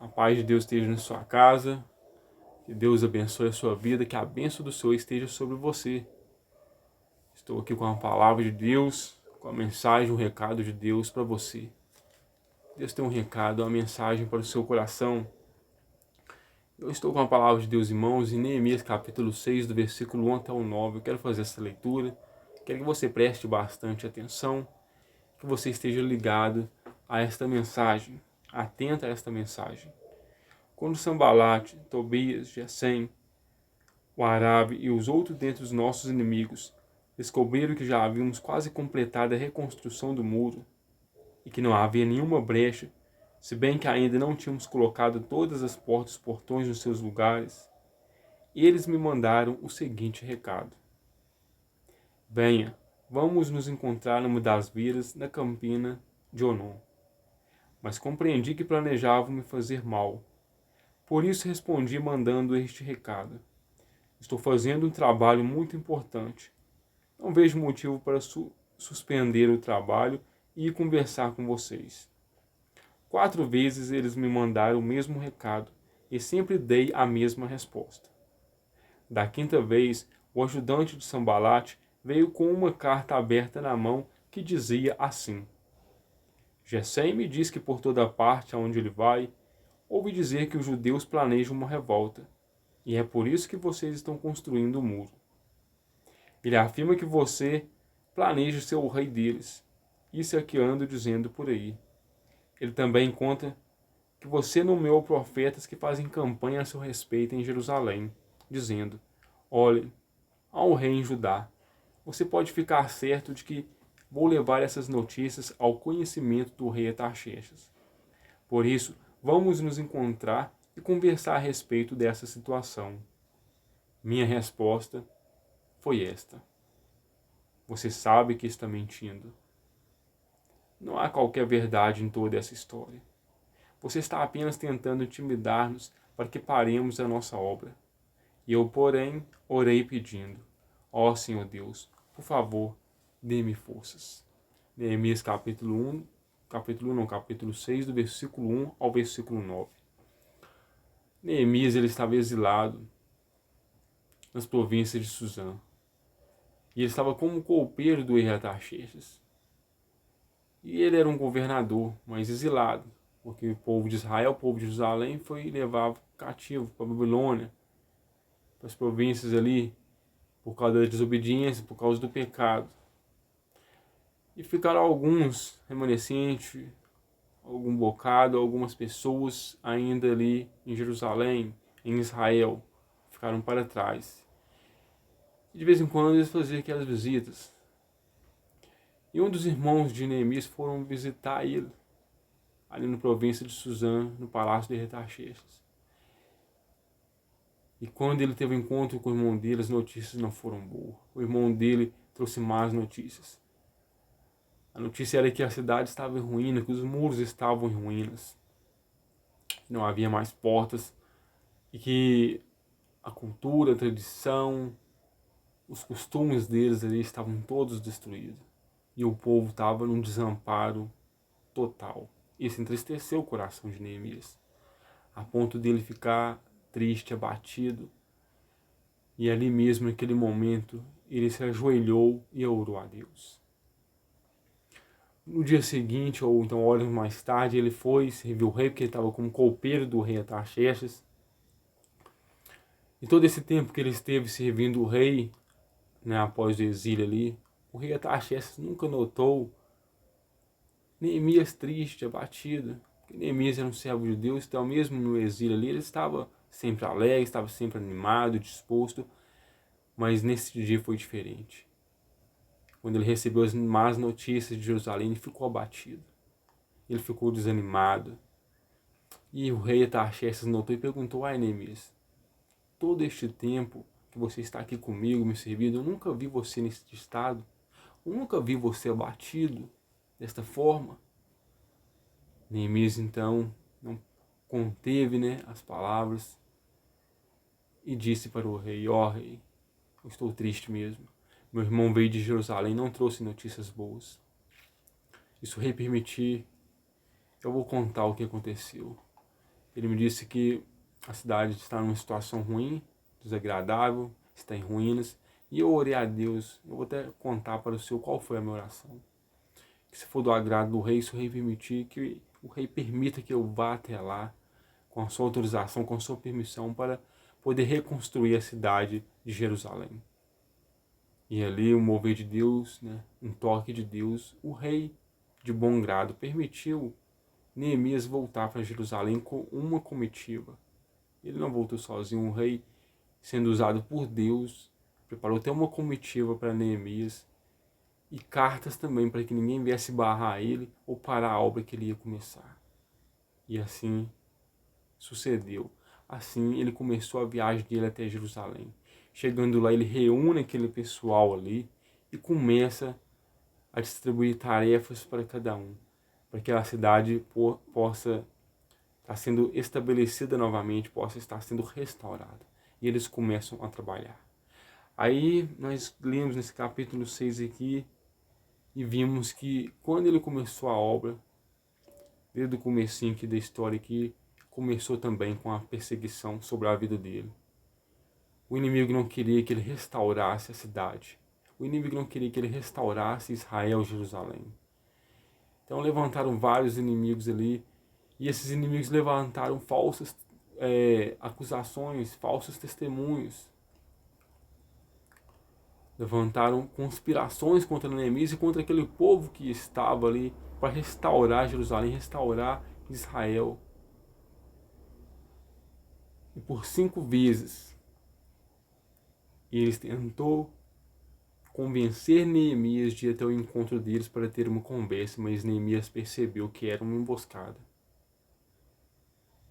A paz de Deus esteja na sua casa, que Deus abençoe a sua vida, que a bênção do Senhor esteja sobre você. Estou aqui com a palavra de Deus, com a mensagem, um recado de Deus para você. Deus tem um recado, uma mensagem para o seu coração. Eu estou com a palavra de Deus em mãos, em Neemias capítulo 6, do versículo 1 até o 9. Eu quero fazer essa leitura, quero que você preste bastante atenção, que você esteja ligado a esta mensagem, atento a esta mensagem. Quando Sambalate, Tobias, Gesem, o Arabe e os outros dentre os nossos inimigos descobriram que já havíamos quase completado a reconstrução do muro e que não havia nenhuma brecha, se bem que ainda não tínhamos colocado todas as portas e portões nos seus lugares, eles me mandaram o seguinte recado: venha, vamos nos encontrar numa das vilas na campina de Onon. Mas compreendi que planejavam me fazer mal. Por isso respondi mandando este recado: estou fazendo um trabalho muito importante. Não vejo motivo para suspender o trabalho e ir conversar com vocês. 4 vezes eles me mandaram o mesmo recado e sempre dei a mesma resposta. Da 5ª vez, o ajudante de Sambalate veio com uma carta aberta na mão que dizia assim: Gesem me diz que por toda parte aonde ele vai, ouvi dizer que os judeus planejam uma revolta, e é por isso que vocês estão construindo o muro. Ele afirma que você planeja ser o rei deles. Isso é o que ando dizendo por aí. Ele também conta que você nomeou profetas que fazem campanha a seu respeito em Jerusalém, dizendo: olhem, há um rei em Judá. Você pode ficar certo de que vou levar essas notícias ao conhecimento do rei Artaxerxes. Por isso, vamos nos encontrar e conversar a respeito dessa situação. Minha resposta foi esta: você sabe que está mentindo. Não há qualquer verdade em toda essa história. Você está apenas tentando intimidar-nos para que paremos a nossa obra. E eu, porém, orei pedindo: ó Senhor Deus, por favor, dê-me forças. Neemias capítulo 6, do versículo 1 ao versículo 9. Neemias ele estava exilado nas províncias de Suzã. E ele estava como copeiro do rei Artaxerxes. E ele era um governador, mas exilado, porque o povo de Israel, o povo de Jerusalém, foi levado cativo para a Babilônia, para as províncias ali, por causa da desobediência, por causa do pecado. E ficaram alguns remanescentes, algum bocado, algumas pessoas ainda ali em Jerusalém, em Israel, ficaram para trás. E de vez em quando eles faziam aquelas visitas. E um dos irmãos de Neemias foram visitar ele, ali na província de Suzã, no palácio de Artaxerxes. E quando ele teve um encontro com o irmão dele, as notícias não foram boas. O irmão dele trouxe más notícias. A notícia era que a cidade estava em ruína, que os muros estavam em ruínas, que não havia mais portas e que a cultura, a tradição, os costumes deles ali estavam todos destruídos. E o povo estava num desamparo total. Isso entristeceu o coração de Neemias, a ponto dele ficar triste, abatido. E ali mesmo, naquele momento, ele se ajoelhou e orou a Deus. No dia seguinte, ou então horas mais tarde, ele foi servir o rei, porque ele estava como copeiro do rei Artaxerxes. E todo esse tempo que ele esteve servindo o rei, né, após o exílio ali, o rei Artaxerxes nunca notou Neemias triste, abatido. Porque Neemias era um servo de Deus, então mesmo no exílio ali, ele estava sempre alegre, estava sempre animado, disposto. Mas nesse dia foi diferente. Quando ele recebeu as más notícias de Jerusalém, ele ficou abatido. Ele ficou desanimado. E o rei Artaxerxes notou e perguntou: ai, Neemias, todo este tempo que você está aqui comigo, me servindo, eu nunca vi você nesse estado. Eu nunca vi você abatido desta forma. Neemias então não conteve, as palavras e disse para o rei: ó rei, eu estou triste mesmo. Meu irmão veio de Jerusalém e não trouxe notícias boas. E se o rei permitir, eu vou contar o que aconteceu. Ele me disse que a cidade está numa situação ruim, desagradável, está em ruínas. E eu orei a Deus, eu vou até contar para o senhor qual foi a minha oração. Que se for do agrado do rei, se o rei permitir, que o rei permita que eu vá até lá, com a sua autorização, com a sua permissão, para poder reconstruir a cidade de Jerusalém. E ali, o mover de Deus, né, um toque de Deus, o rei, de bom grado, permitiu Neemias voltar para Jerusalém com uma comitiva. Ele não voltou sozinho, o rei, sendo usado por Deus, preparou até uma comitiva para Neemias e cartas também para que ninguém viesse barrar ele ou parar a obra que ele ia começar. E assim sucedeu. Assim ele começou a viagem dele até Jerusalém. Chegando lá, ele reúne aquele pessoal ali e começa a distribuir tarefas para cada um, para que a cidade possa estar sendo estabelecida novamente, possa estar sendo restaurada. E eles começam a trabalhar. Aí nós lemos nesse capítulo 6 aqui e vimos que quando ele começou a obra, desde o comecinho aqui da história aqui, começou também com a perseguição sobre a vida dele. O inimigo não queria que ele restaurasse a cidade. O inimigo não queria que ele restaurasse Israel e Jerusalém. Então levantaram vários inimigos ali, e esses inimigos levantaram falsas acusações, falsos testemunhos. Levantaram conspirações contra Neemias e contra aquele povo que estava ali para restaurar Jerusalém, restaurar Israel. E por 5 vezes eles tentou convencer Neemias de ir até o encontro deles para ter uma conversa, mas Neemias percebeu que era uma emboscada.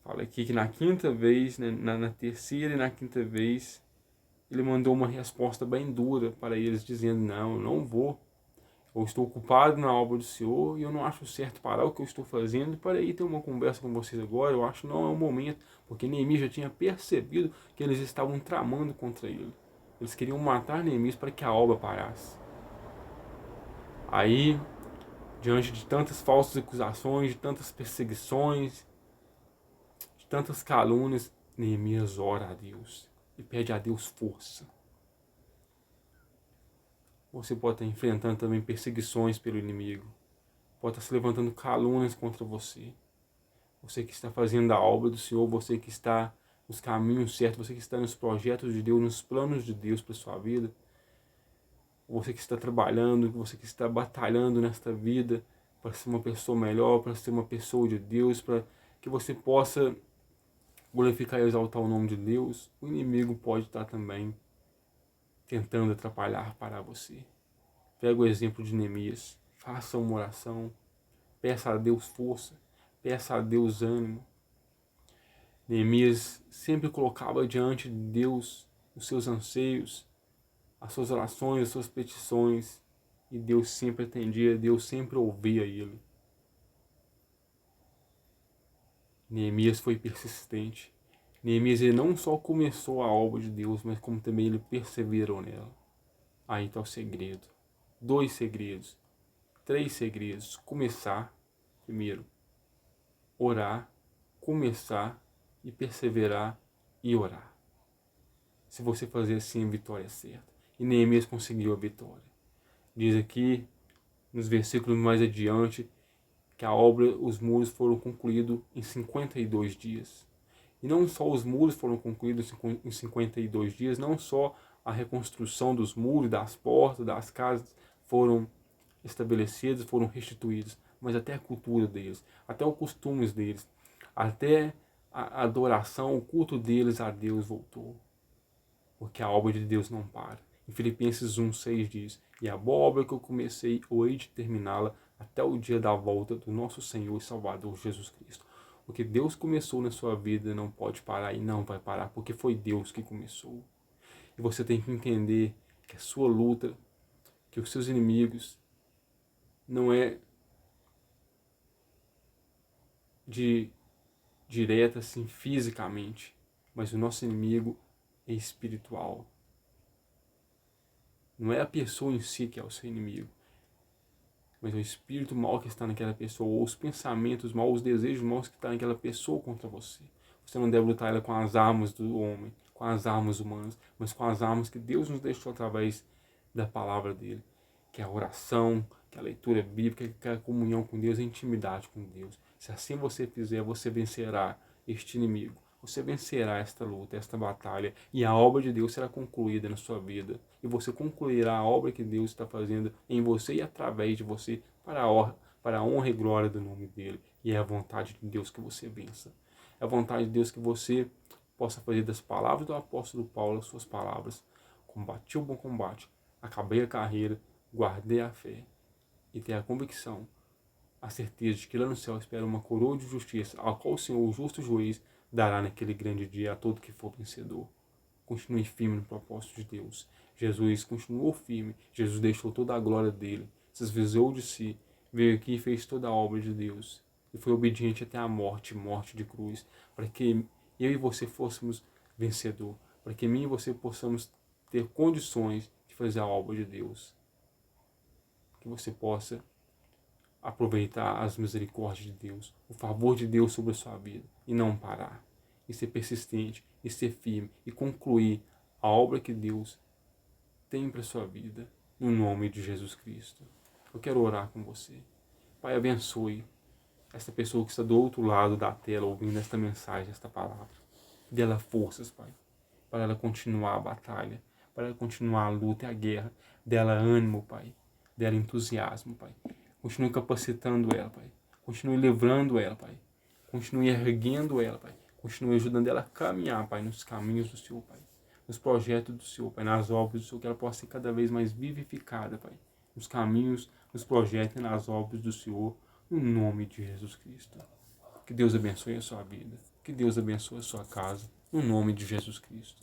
Fala aqui que na quinta vez, né, na terceira e na quinta vez, ele mandou uma resposta bem dura para eles, dizendo: não, eu não vou. Eu estou ocupado na obra do Senhor e eu não acho certo parar o que eu estou fazendo para ir ter uma conversa com vocês agora. Eu acho que não é o momento, porque Neemias já tinha percebido que eles estavam tramando contra ele. Eles queriam matar Neemias para que a obra parasse. Aí, diante de tantas falsas acusações, de tantas perseguições, de tantas calúnias, Neemias ora a Deus e pede a Deus força. Você pode estar enfrentando também perseguições pelo inimigo. Pode estar se levantando calúnias contra você. Você que está fazendo a obra do Senhor, você que está nos caminhos certos, você que está nos projetos de Deus, nos planos de Deus para a sua vida. Você que está trabalhando, você que está batalhando nesta vida para ser uma pessoa melhor, para ser uma pessoa de Deus, para que você possa glorificar e exaltar o nome de Deus. O inimigo pode estar também tentando atrapalhar para você. Pega o exemplo de Neemias, faça uma oração, peça a Deus força, peça a Deus ânimo. Neemias sempre colocava diante de Deus os seus anseios, as suas orações, as suas petições, e Deus sempre atendia, Deus sempre ouvia ele. Neemias foi persistente. Neemias ele não só começou a obra de Deus, mas como também ele perseverou nela. Aí está o segredo. 2 segredos. 3 segredos. Começar, primeiro, orar, começar e perseverar e orar. Se você fazer assim, a vitória é certa. E Neemias conseguiu a vitória. Diz aqui, nos versículos mais adiante, que a obra, os muros foram concluídos em 52 dias. E não só os muros foram concluídos em 52 dias, não só a reconstrução dos muros, das portas, das casas foram estabelecidas, foram restituídas, mas até a cultura deles, até os costumes deles, até a adoração, o culto deles a Deus voltou. Porque a obra de Deus não para. Em Filipenses 1,6 diz: e a boa obra que eu comecei, eu hei de terminá-la até o dia da volta do nosso Senhor e Salvador Jesus Cristo. O que Deus começou na sua vida não pode parar e não vai parar, porque foi Deus que começou. E você tem que entender que a sua luta, que os seus inimigos, não é direta assim fisicamente, mas o nosso inimigo é espiritual. Não é a pessoa em si que é o seu inimigo. mas é o espírito mau que está naquela pessoa, ou os pensamentos maus, os desejos maus que estão naquela pessoa contra você. Você não deve lutar ela com as armas do homem, com as armas humanas, mas com as armas que Deus nos deixou através da palavra dele, que é a oração, que é a leitura bíblica, que é a comunhão com Deus, a intimidade com Deus. Se assim você fizer, você vencerá este inimigo. Você vencerá esta luta, esta batalha, e a obra de Deus será concluída na sua vida. E você concluirá a obra que Deus está fazendo em você e através de você para a honra e glória do nome dele. E é a vontade de Deus que você vença. É a vontade de Deus que você possa fazer das palavras do apóstolo Paulo as suas palavras. Combati o bom combate, acabei a carreira, guardei a fé. E ter a convicção, a certeza de que lá no céu espera uma coroa de justiça, ao qual o Senhor, o justo juiz, dará naquele grande dia a todo que for vencedor. Continue firme no propósito de Deus. Jesus continuou firme. Jesus deixou toda a glória dele, se esvaziou de si, veio aqui e fez toda a obra de Deus. E foi obediente até a morte, morte de cruz, para que eu e você fôssemos vencedor, para que mim e você possamos ter condições de fazer a obra de Deus. Que você possa aproveitar as misericórdias de Deus, o favor de Deus sobre a sua vida e não parar, e ser persistente, e ser firme, e concluir a obra que Deus tem para a sua vida, no nome de Jesus Cristo. Eu quero orar com você. Pai, abençoe esta pessoa que está do outro lado da tela ouvindo esta mensagem, esta palavra. Dê ela forças, Pai, para ela continuar a batalha, para ela continuar a luta e a guerra. Dê ela ânimo, Pai, dê ela entusiasmo, Pai. Continue capacitando ela, Pai. Continue livrando ela, Pai. Continue erguendo ela, Pai. Continue ajudando ela a caminhar, Pai, nos caminhos do Senhor, Pai. Nos projetos do Senhor, Pai, nas obras do Senhor, que ela possa ser cada vez mais vivificada, Pai. Nos caminhos, nos projetos e nas obras do Senhor, no nome de Jesus Cristo. Que Deus abençoe a sua vida. Que Deus abençoe a sua casa, no nome de Jesus Cristo.